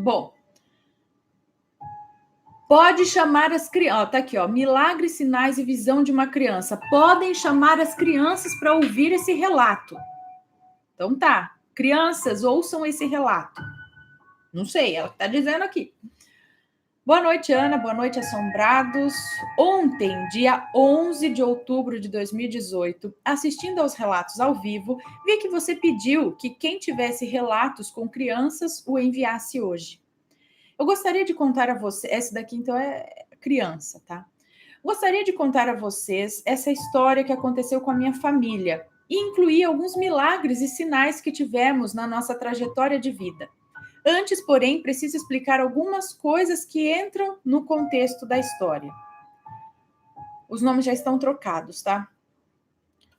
Bom, pode chamar as crianças. Tá aqui, ó. Milagres, sinais e visão de uma criança. Podem chamar as crianças para ouvir esse relato. Então tá. Crianças, ouçam esse relato. Não sei, ela está dizendo aqui. Boa noite, Ana. Boa noite, assombrados. Ontem, dia 11 de outubro de 2018, assistindo aos relatos ao vivo, vi que você pediu que quem tivesse relatos com crianças o enviasse hoje. Eu gostaria de contar a você, essa daqui então é criança, tá? Gostaria de contar a vocês essa história que aconteceu com a minha família e incluir alguns milagres e sinais que tivemos na nossa trajetória de vida. Antes, porém, preciso explicar algumas coisas que entram no contexto da história. Os nomes já estão trocados, tá?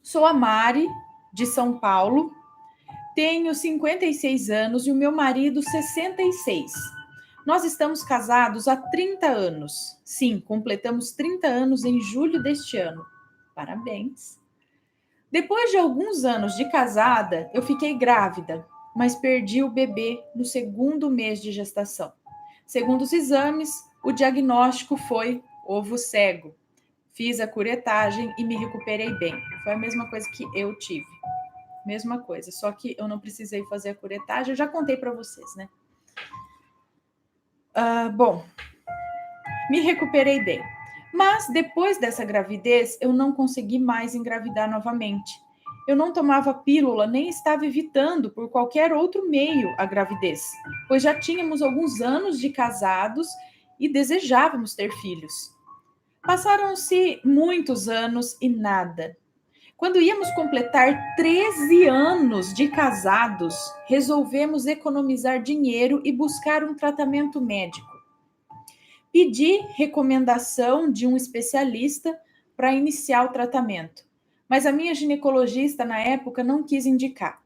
Sou a Mari, de São Paulo, tenho 56 anos e o meu marido 66. Nós estamos casados há 30 anos. Sim, completamos 30 anos em julho deste ano. Parabéns. Depois de alguns anos de casada, eu fiquei grávida, mas perdi o bebê no segundo mês de gestação. Segundo os exames, o diagnóstico foi ovo cego. Fiz a curetagem e me recuperei bem. Foi a mesma coisa que eu tive. Mesma coisa, só que eu não precisei fazer a curetagem. Eu já contei para vocês, né? Bom, me recuperei bem. Mas depois dessa gravidez, eu não consegui mais engravidar novamente. Eu não tomava pílula nem estava evitando por qualquer outro meio a gravidez, pois já tínhamos alguns anos de casados e desejávamos ter filhos. Passaram-se muitos anos e nada. Quando íamos completar 13 anos de casados, resolvemos economizar dinheiro e buscar um tratamento médico. Pedi recomendação de um especialista para iniciar o tratamento, mas a minha ginecologista na época não quis indicar.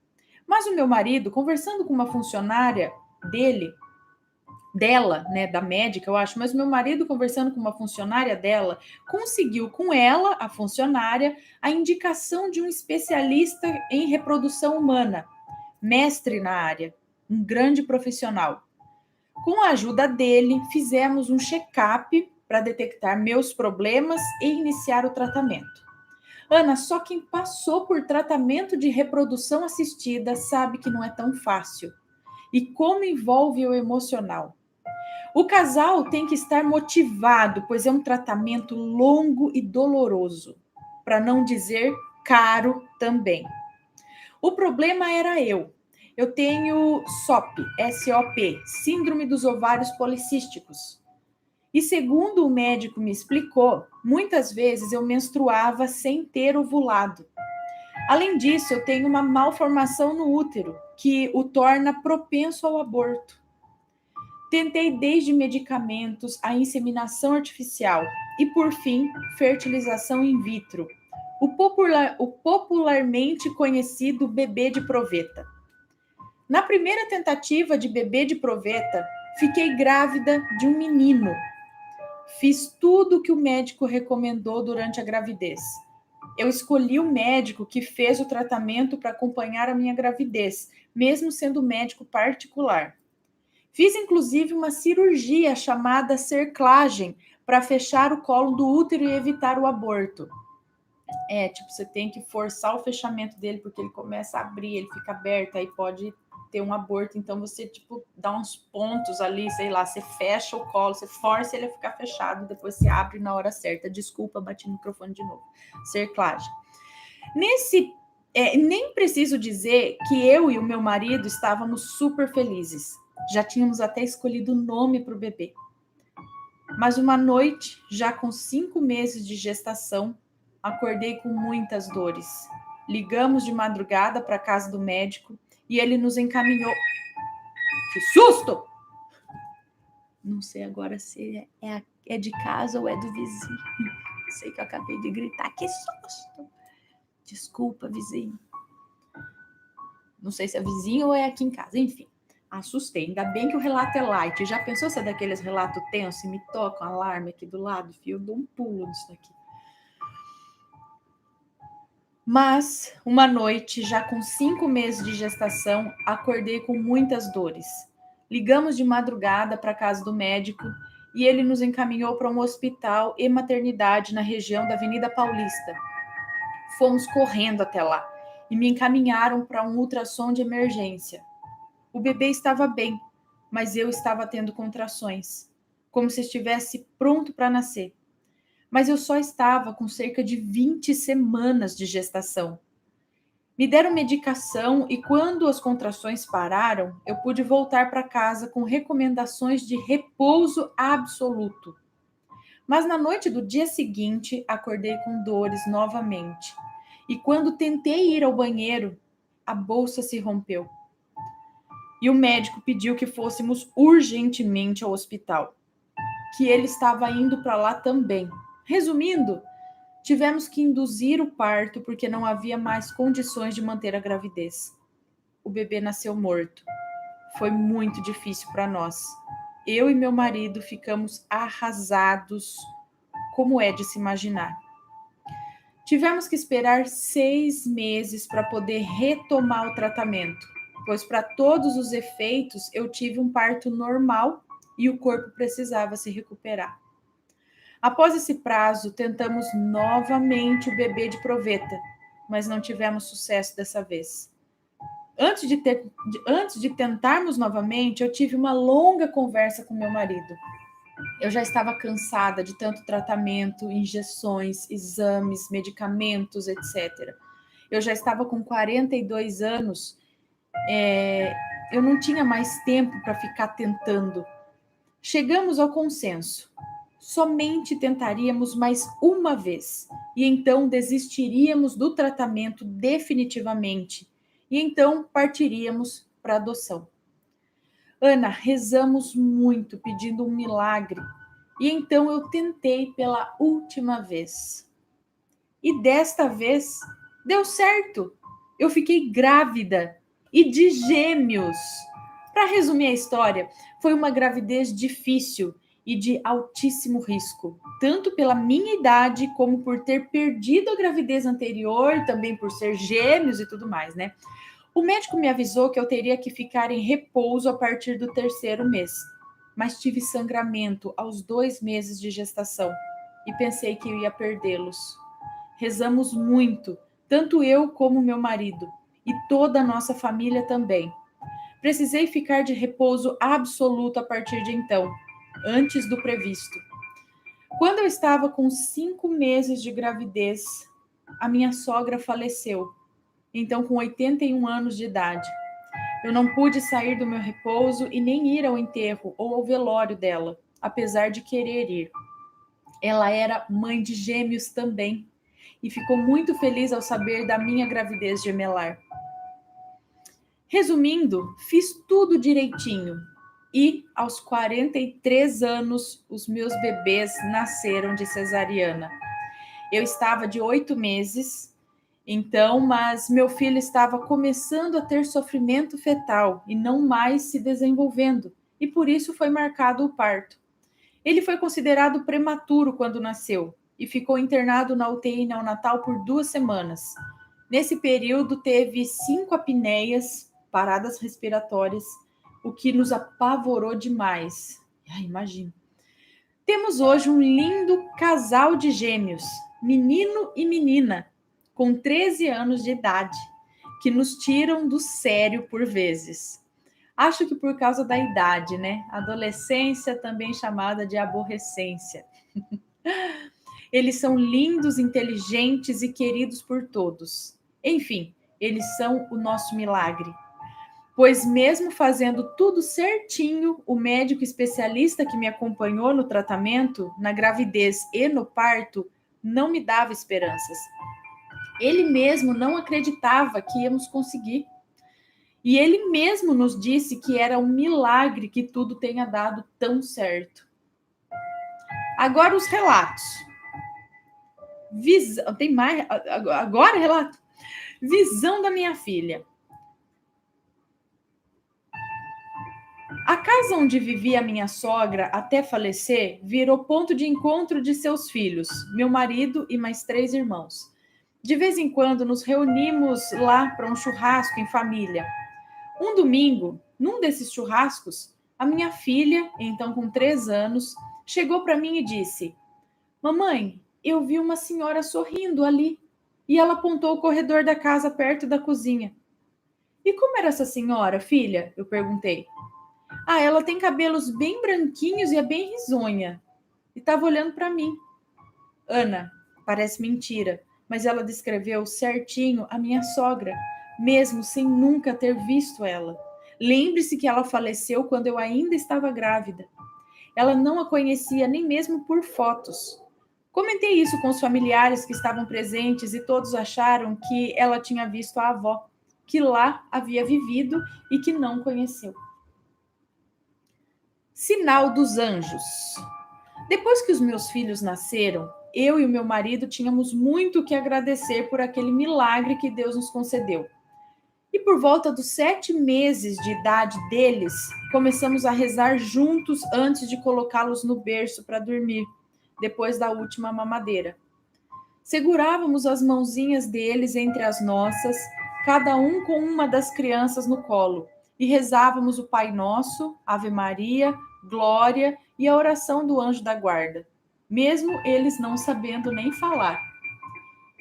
Mas o meu marido, conversando com uma funcionária dela, né, da médica, eu acho, mas o meu marido conversando com uma funcionária dela, conseguiu com ela, a funcionária, a indicação de um especialista em reprodução humana, mestre na área, um grande profissional. Com a ajuda dele, fizemos um check-up para detectar meus problemas e iniciar o tratamento. Ana, só quem passou por tratamento de reprodução assistida sabe que não é tão fácil. E como envolve o emocional. O casal tem que estar motivado, pois é um tratamento longo e doloroso, para não dizer caro também. O problema era eu. Eu tenho SOP, S-O-P, Síndrome dos Ovários Policísticos. E segundo o médico me explicou, muitas vezes eu menstruava sem ter ovulado. Além disso, eu tenho uma malformação no útero, que o torna propenso ao aborto. Tentei desde medicamentos a inseminação artificial e, por fim, fertilização in vitro, o popularmente conhecido bebê de proveta. Na primeira tentativa de bebê de proveta, fiquei grávida de um menino. Fiz tudo o que o médico recomendou durante a gravidez. Eu escolhi o médico que fez o tratamento para acompanhar a minha gravidez, mesmo sendo médico particular. Fiz, inclusive, uma cirurgia chamada cerclagem para fechar o colo do útero e evitar o aborto. Você tem que forçar o fechamento dele, porque ele começa a abrir, ele fica aberto, aí pode ter um aborto. Então, você, dá uns pontos ali, sei lá, você fecha o colo, você força ele a ficar fechado, depois você abre na hora certa. Desculpa, bati no microfone de novo. Cerclagem. Nem preciso dizer que eu e o meu marido estávamos super felizes. Já tínhamos até escolhido o nome para o bebê. Mas uma noite, já com 5 meses de gestação, acordei com muitas dores. Ligamos de madrugada para a casa do médico e ele nos encaminhou. Que susto! Não sei agora se é de casa ou é do vizinho. Sei que eu acabei de gritar. Que susto! Desculpa, vizinho. Não sei se é vizinho ou é aqui em casa. Enfim, assustei. Ainda bem que o relato é light. Já pensou se é daqueles relatos tensos e me toca um alarme aqui do lado? Filho, eu dou um pulo nisso daqui. Mas, uma noite, já com 5 meses de gestação, acordei com muitas dores. Ligamos de madrugada para a casa do médico e ele nos encaminhou para um hospital e maternidade na região da Avenida Paulista. Fomos correndo até lá e me encaminharam para um ultrassom de emergência. O bebê estava bem, mas eu estava tendo contrações, como se estivesse pronto para nascer. Mas eu só estava com cerca de 20 semanas de gestação. Me deram medicação e quando as contrações pararam, eu pude voltar para casa com recomendações de repouso absoluto. Mas na noite do dia seguinte, acordei com dores novamente. E quando tentei ir ao banheiro, a bolsa se rompeu. E o médico pediu que fôssemos urgentemente ao hospital, que ele estava indo para lá também. Resumindo, tivemos que induzir o parto porque não havia mais condições de manter a gravidez. O bebê nasceu morto. Foi muito difícil para nós. Eu e meu marido ficamos arrasados, como é de se imaginar. Tivemos que esperar 6 meses para poder retomar o tratamento, pois para todos os efeitos eu tive um parto normal e o corpo precisava se recuperar. Após esse prazo, tentamos novamente o bebê de proveta, mas não tivemos sucesso dessa vez. Antes de tentarmos novamente, eu tive uma longa conversa com meu marido. Eu já estava cansada de tanto tratamento, injeções, exames, medicamentos, etc. Eu já estava com 42 anos, eu não tinha mais tempo para ficar tentando. Chegamos ao consenso. Somente tentaríamos mais uma vez e então desistiríamos do tratamento definitivamente e então partiríamos para adoção. Ana, rezamos muito pedindo um milagre e então eu tentei pela última vez. E desta vez deu certo. Eu fiquei grávida e de gêmeos. Para resumir a história, foi uma gravidez difícil e de altíssimo risco, tanto pela minha idade como por ter perdido a gravidez anterior e também por ser gêmeos e tudo mais, né? O médico me avisou que eu teria que ficar em repouso a partir do 3º mês, mas tive sangramento aos 2 meses de gestação e pensei que eu ia perdê-los. Rezamos muito, tanto eu como meu marido, e toda a nossa família também. Precisei ficar de repouso absoluto a partir de então, antes do previsto. Quando eu estava com 5 meses de gravidez, a minha sogra faleceu, então com 81 anos de idade. Eu não pude sair do meu repouso e nem ir ao enterro ou ao velório dela, apesar de querer ir. Ela era mãe de gêmeos também e ficou muito feliz ao saber da minha gravidez gemelar. Resumindo, fiz tudo direitinho e aos 43 anos os meus bebês nasceram de cesariana. Eu estava de 8 meses, então, mas meu filho estava começando a ter sofrimento fetal e não mais se desenvolvendo, e por isso foi marcado o parto. Ele foi considerado prematuro quando nasceu e ficou internado na UTI neonatal por 2 semanas. Nesse período, teve 5 apneias, paradas respiratórias, o que nos apavorou demais. Imagina. Temos hoje um lindo casal de gêmeos, menino e menina, com 13 anos de idade, que nos tiram do sério por vezes. Acho que por causa da idade, né? Adolescência, também chamada de aborrecência. Eles são lindos, inteligentes e queridos por todos. Enfim, eles são o nosso milagre. Pois mesmo fazendo tudo certinho, o médico especialista que me acompanhou no tratamento, na gravidez e no parto, não me dava esperanças. Ele mesmo não acreditava que íamos conseguir. E ele mesmo nos disse que era um milagre que tudo tenha dado tão certo. Agora os relatos. Tem mais? Agora relato? Visão da minha filha. A casa onde vivia minha sogra até falecer virou ponto de encontro de seus filhos, meu marido e mais 3 irmãos. De vez em quando nos reunimos lá para um churrasco em família. Um domingo, num desses churrascos, A minha filha, então com 3 anos, chegou para mim e disse: Mamãe, eu vi uma senhora sorrindo ali. E ela apontou o corredor da casa perto da cozinha. E como era essa senhora, filha? Eu perguntei. Ah, ela tem cabelos bem branquinhos e é bem risonha. E estava olhando para mim. Ana, parece mentira, mas ela descreveu certinho a minha sogra, mesmo sem nunca ter visto ela. Lembre-se que ela faleceu quando eu ainda estava grávida. Ela não a conhecia nem mesmo por fotos. Comentei isso com os familiares que estavam presentes e todos acharam que ela tinha visto a avó, que lá havia vivido e que não conheceu. Sinal dos anjos. Depois que os meus filhos nasceram, eu e o meu marido tínhamos muito que agradecer por aquele milagre que Deus nos concedeu. E por volta dos 7 meses de idade deles, começamos a rezar juntos antes de colocá-los no berço para dormir, depois da última mamadeira. Segurávamos as mãozinhas deles entre as nossas, cada um com uma das crianças no colo, e rezávamos o Pai Nosso, Ave Maria, Glória e a oração do anjo da guarda, mesmo eles não sabendo nem falar.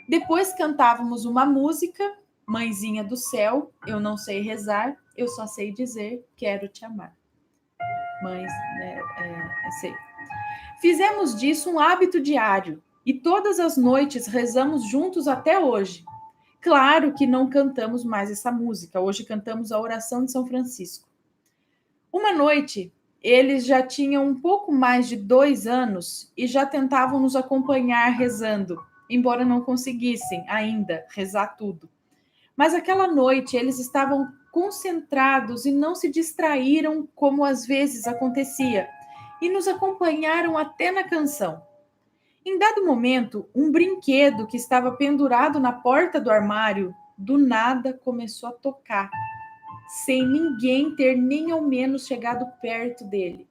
Depois cantávamos uma música, Mãezinha do Céu, eu não sei rezar, eu só sei dizer, quero te amar. Mães, sei. Fizemos disso um hábito diário e todas as noites rezamos juntos até hoje. Claro que não cantamos mais essa música, hoje cantamos a oração de São Francisco. Uma noite, eles já tinham um pouco mais de 2 anos e já tentavam nos acompanhar rezando, embora não conseguissem ainda rezar tudo. Mas aquela noite eles estavam concentrados e não se distraíram como às vezes acontecia, e nos acompanharam até na canção. Em dado momento, um brinquedo que estava pendurado na porta do armário, do nada começou a tocar, sem ninguém ter nem ao menos chegado perto dele.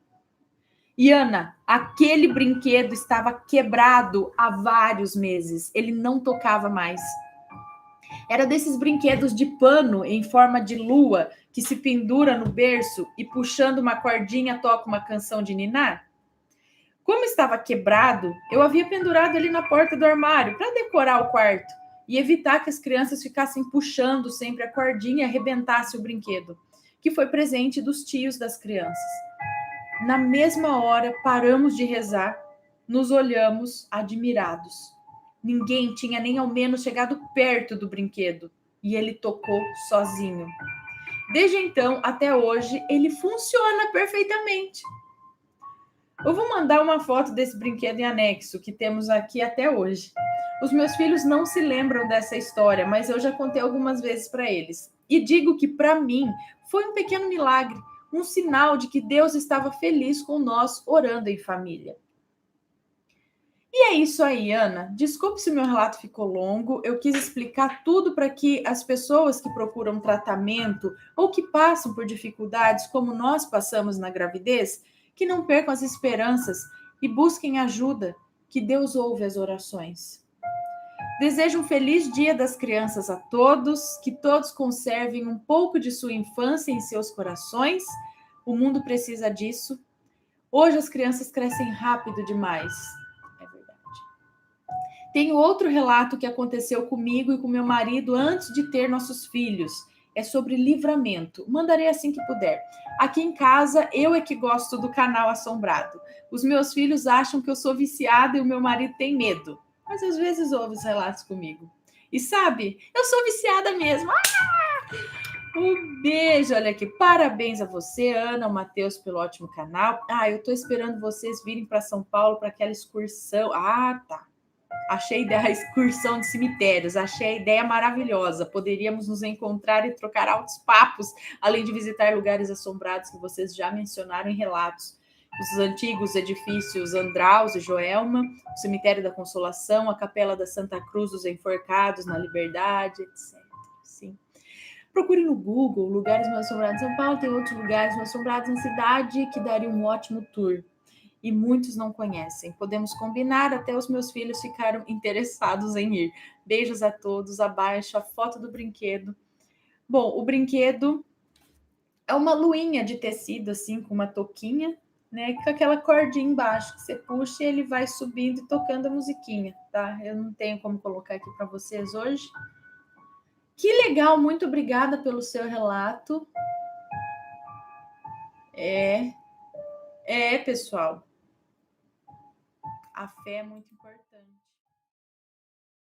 E Ana, aquele brinquedo estava quebrado há vários meses, ele não tocava mais. Era desses brinquedos de pano em forma de lua que se pendura no berço e puxando uma cordinha toca uma canção de ninar? Como estava quebrado, eu havia pendurado ele na porta do armário para decorar o quarto e evitar que as crianças ficassem puxando sempre a cordinha e arrebentasse o brinquedo, que foi presente dos tios das crianças. Na mesma hora, paramos de rezar, nos olhamos admirados. Ninguém tinha nem ao menos chegado perto do brinquedo e ele tocou sozinho. Desde então até hoje, ele funciona perfeitamente. Eu vou mandar uma foto desse brinquedo em anexo que temos aqui até hoje. Os meus filhos não se lembram dessa história, mas eu já contei algumas vezes para eles. E digo que, para mim, foi um pequeno milagre, um sinal de que Deus estava feliz com nós orando em família. E é isso aí, Ana. Desculpe se o meu relato ficou longo. Eu quis explicar tudo para que as pessoas que procuram tratamento ou que passam por dificuldades como nós passamos na gravidez, que não percam as esperanças e busquem ajuda, que Deus ouve as orações. Desejo um feliz Dia das Crianças a todos, que todos conservem um pouco de sua infância em seus corações. O mundo precisa disso. Hoje as crianças crescem rápido demais. Tenho outro relato que aconteceu comigo e com meu marido antes de ter nossos filhos. É sobre livramento. Mandarei assim que puder. Aqui em casa, eu é que gosto do canal Assombrado. Os meus filhos acham que eu sou viciada e o meu marido tem medo. Mas às vezes ouve os relatos comigo. E sabe, eu sou viciada mesmo. Um beijo, olha aqui. Parabéns a você, Ana, o Matheus, pelo ótimo canal. Eu tô esperando vocês virem para São Paulo para aquela excursão. Tá. Achei a excursão de cemitérios, achei a ideia maravilhosa. Poderíamos nos encontrar e trocar altos papos, além de visitar lugares assombrados que vocês já mencionaram em relatos. Os antigos edifícios Andraus e Joelma, o Cemitério da Consolação, a Capela da Santa Cruz dos Enforcados na Liberdade, etc. Sim. Procure no Google lugares mais assombrados em São Paulo, tem outros lugares mais assombrados na cidade que daria um ótimo tour. E muitos não conhecem. Podemos combinar, até os meus filhos ficaram interessados em ir. Beijos a todos, abaixo a foto do brinquedo. Bom, o brinquedo É uma luinha de tecido, assim, com uma touquinha, né? Com aquela cordinha embaixo que você puxa e ele vai subindo e tocando a musiquinha, tá? Eu não tenho como colocar aqui para vocês hoje. Que legal, muito obrigada pelo seu relato. Pessoal, a fé é muito importante.